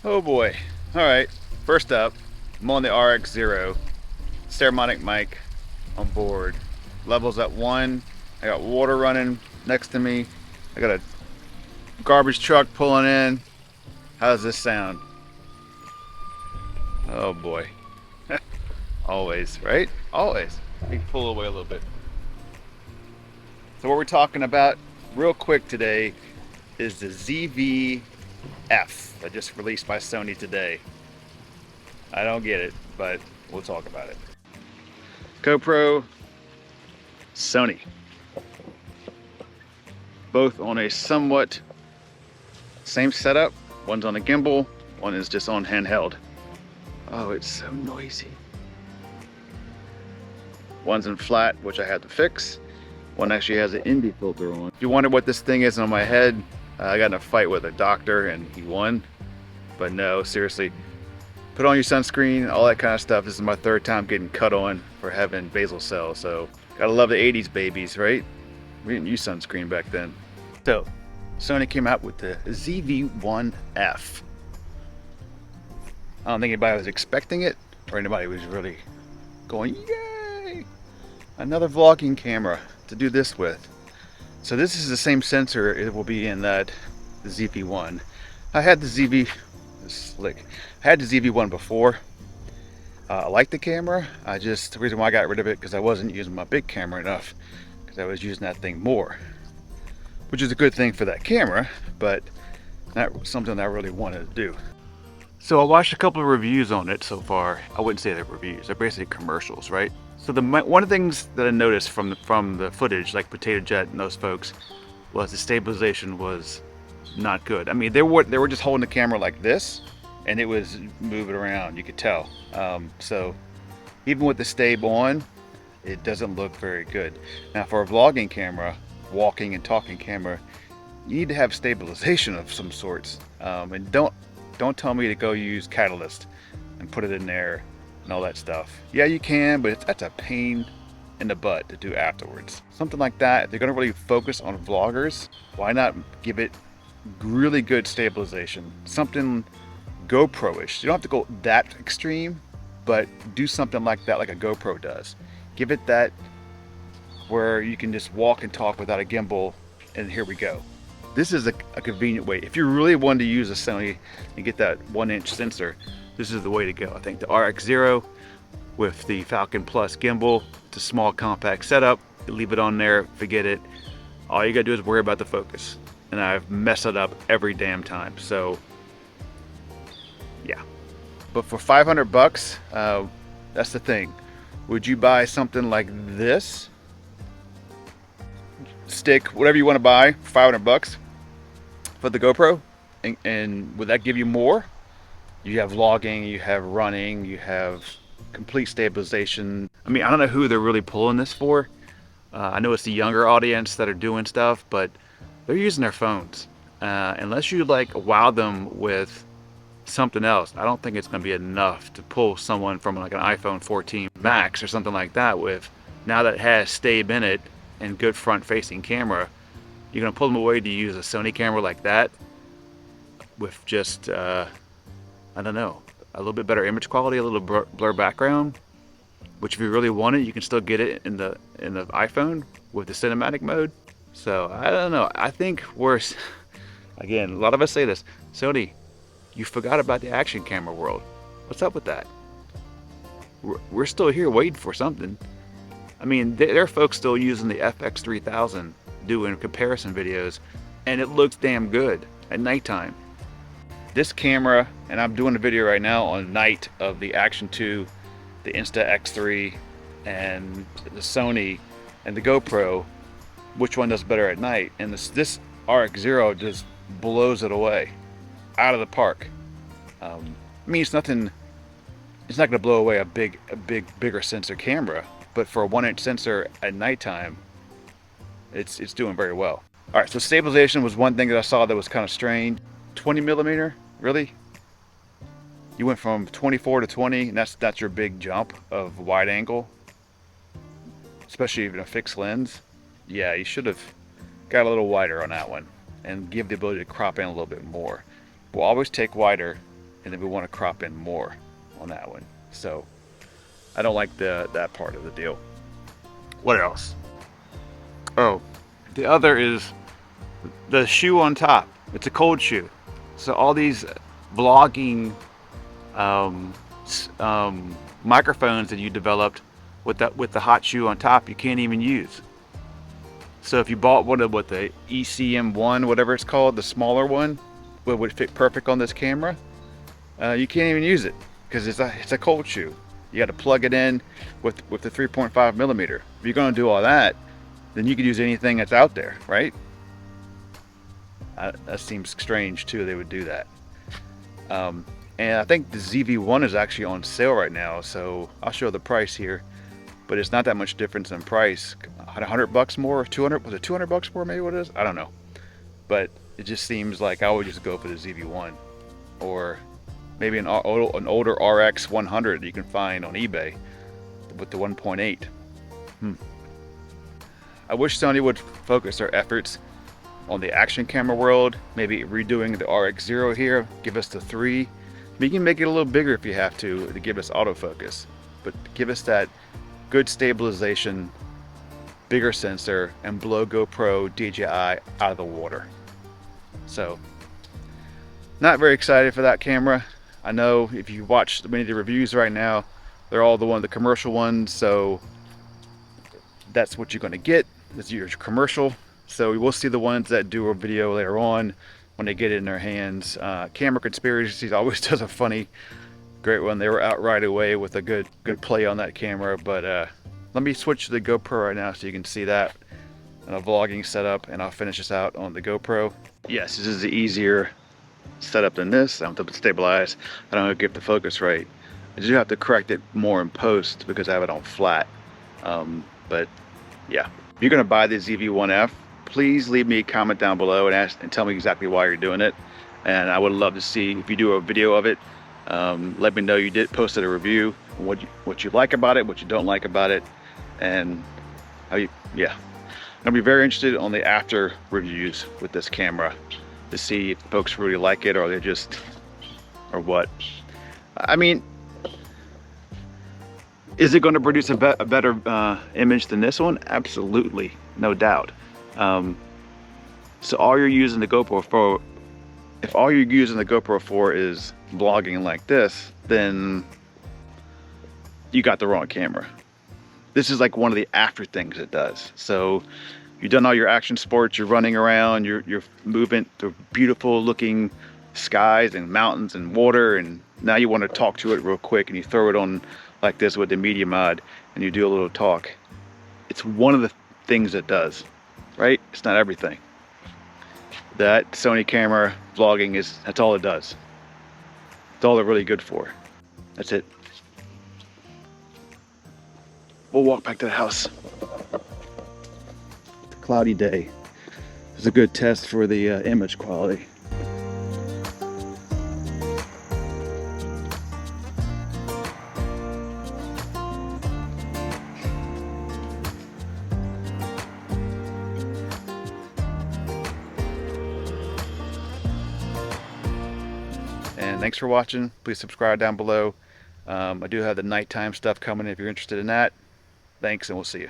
Oh boy. Alright, first up, I'm on the RX0, Saramonic mic on board. Levels at 1. I got water running next to me. I got a garbage truck pulling in. How does this sound? Oh boy. Always, right? Always. We can pull away a little bit. So what we're talking about real quick today is the ZV-1F that just released by Sony today. I don't get it, but we'll talk about it. GoPro, Sony. Both on a somewhat same setup. One's on a gimbal, one is just on handheld. Oh, it's so noisy. One's in flat, which I had to fix. One actually has an ND filter on. If you wonder what this thing is on my head, I got in a fight with a doctor and he won. But no, seriously, put on your sunscreen, all that kind of stuff. This is my third time getting cut on for having basal cell. So gotta love the 80s babies, right? We didn't use sunscreen back then. So Sony came out with the ZV-1F. I don't think anybody was expecting it or anybody was really going, yay! Another vlogging camera to do this with. So this is the same sensor it will be in that the ZV-1. I had the ZV, slick. I had the ZV-1 before. I like the camera. The reason why I got rid of it because I wasn't using my big camera enough because I was using that thing more, which is a good thing for that camera, but not something I really wanted to do. So I watched a couple of reviews on it so far. I wouldn't say they're reviews, they're basically commercials, right? So one of the things that I noticed from the footage, like Potato Jet and those folks, was the stabilization was not good. I mean, they were just holding the camera like this, and it was moving around. You could tell. So even with the stab on, it doesn't look very good. Now, for a vlogging camera, walking and talking camera, you need to have stabilization of some sorts. And don't tell me to go use Catalyst and put it in there and all that stuff. Yeah, you can, but that's a pain in the butt to do afterwards. Something like that, if they're gonna really focus on vloggers, why not give it really good stabilization? Something GoPro-ish. You don't have to go that extreme, but do something like that, like a GoPro does. Give it that where you can just walk and talk without a gimbal, and here we go. This is a convenient way. If you really wanted to use a Sony and get that 1-inch sensor, this is the way to go. I think the RX0 with the Falcon Plus gimbal, it's a small compact setup. You leave it on there, forget it. All you gotta do is worry about the focus. And I've messed it up every damn time. So yeah. But for 500 bucks, that's the thing. Would you buy something like this? Stick, whatever you want to buy, for 500 bucks for the GoPro, and would that give you more? You have vlogging, you have running, you have complete stabilization. I mean, I don't know who they're really pulling this for. I know it's the younger audience that are doing stuff, but they're using their phones. Unless you like wow them with something else, I don't think it's going to be enough to pull someone from like an iPhone 14 Max or something like that with, now that it has stab in it and good front-facing camera. You're gonna pull them away to use a Sony camera like that with just I don't know, a little bit better image quality, a little blur background, which if you really want it, you can still get it in the iPhone with the cinematic mode. So I don't know. I think again, a lot of us say this, Sony, you forgot about the action camera world. What's up with that? We're still here waiting for something. I mean, there are folks still using the FX3000 doing comparison videos, and it looks damn good at nighttime. This camera, and I'm doing a video right now on night of the Action 2, the Insta360 X3, and the Sony and the GoPro, which one does better at night? And this RX0 just blows it away, out of the park. I mean, it's not going to blow away a bigger sensor camera, but for a 1-inch sensor at nighttime, it's doing very well. All right, so stabilization was one thing that I saw that was kind of strange. 20 millimeter, really? You went from 24 to 20, and that's your big jump of wide angle, especially even a fixed lens. Yeah, you should have got a little wider on that one and give the ability to crop in a little bit more. We'll always take wider and then we want to crop in more on that one. So I don't like that part of the deal. What else? Oh, the other is the shoe on top. It's a cold shoe. So all these vlogging microphones that you developed with the hot shoe on top, you can't even use. So if you bought one of the ECM1, whatever it's called, the smaller one, what would fit perfect on this camera, you can't even use it because it's a cold shoe. You got to plug it in with the 3.5 millimeter. If you're going to do all that, then you could use anything that's out there, right? That seems strange too. They would do that. And I think the ZV-1 is actually on sale right now, so I'll show the price here. But it's not that much difference in price. $100 more, 200, was it 200 bucks more? Maybe what it is? I don't know. But it just seems like I would just go for the ZV-1, or maybe an older RX 100 that you can find on eBay with the 1.8. I wish Sony would focus their efforts on the action camera world, maybe redoing the RX0 here, give us the 3. You can make it a little bigger if you have to give us autofocus, but give us that good stabilization, bigger sensor, and blow GoPro DJI out of the water. So, not very excited for that camera. I know if you watch many of the reviews right now, they're all the commercial ones, so that's what you're going to get. This is your commercial. So we will see the ones that do a video later on when they get it in their hands. Camera Conspiracies always does a funny, great one. They were out right away with a good play on that camera. But let me switch to the GoPro right now so you can see that in a vlogging setup, and I'll finish this out on the GoPro. Yes, this is the easier setup than this. I don't have to stabilize. I don't have to get the focus right. I do have to correct it more in post because I have it on flat. But yeah, if you're going to buy the ZV-1F, please leave me a comment down below and tell me exactly why you're doing it. And I would love to see if you do a video of it. Let me know you posted a review, what you like about it, what you don't like about it, and how you, yeah. I'll be very interested on the after reviews with this camera to see if folks really like it, or they just, or what. I mean, is it going to produce a better image than this one? Absolutely, no doubt. So all you're using the GoPro for, if all you're using the GoPro for is vlogging like this, then you got the wrong camera. This is like one of the after things it does. So you've done all your action sports, you're running around, you're moving through beautiful looking skies and mountains and water, and now you want to talk to it real quick, and you throw it on like this with the media mod and you do a little talk. It's one of the things it does. Right? It's not everything. That Sony camera vlogging that's all it does. It's all they're really good for. That's it. We'll walk back to the house. It's a cloudy day. It's a good test for the image quality. And thanks for watching. Please subscribe down below. I do have the nighttime stuff coming if you're interested in that. Thanks, and we'll see you.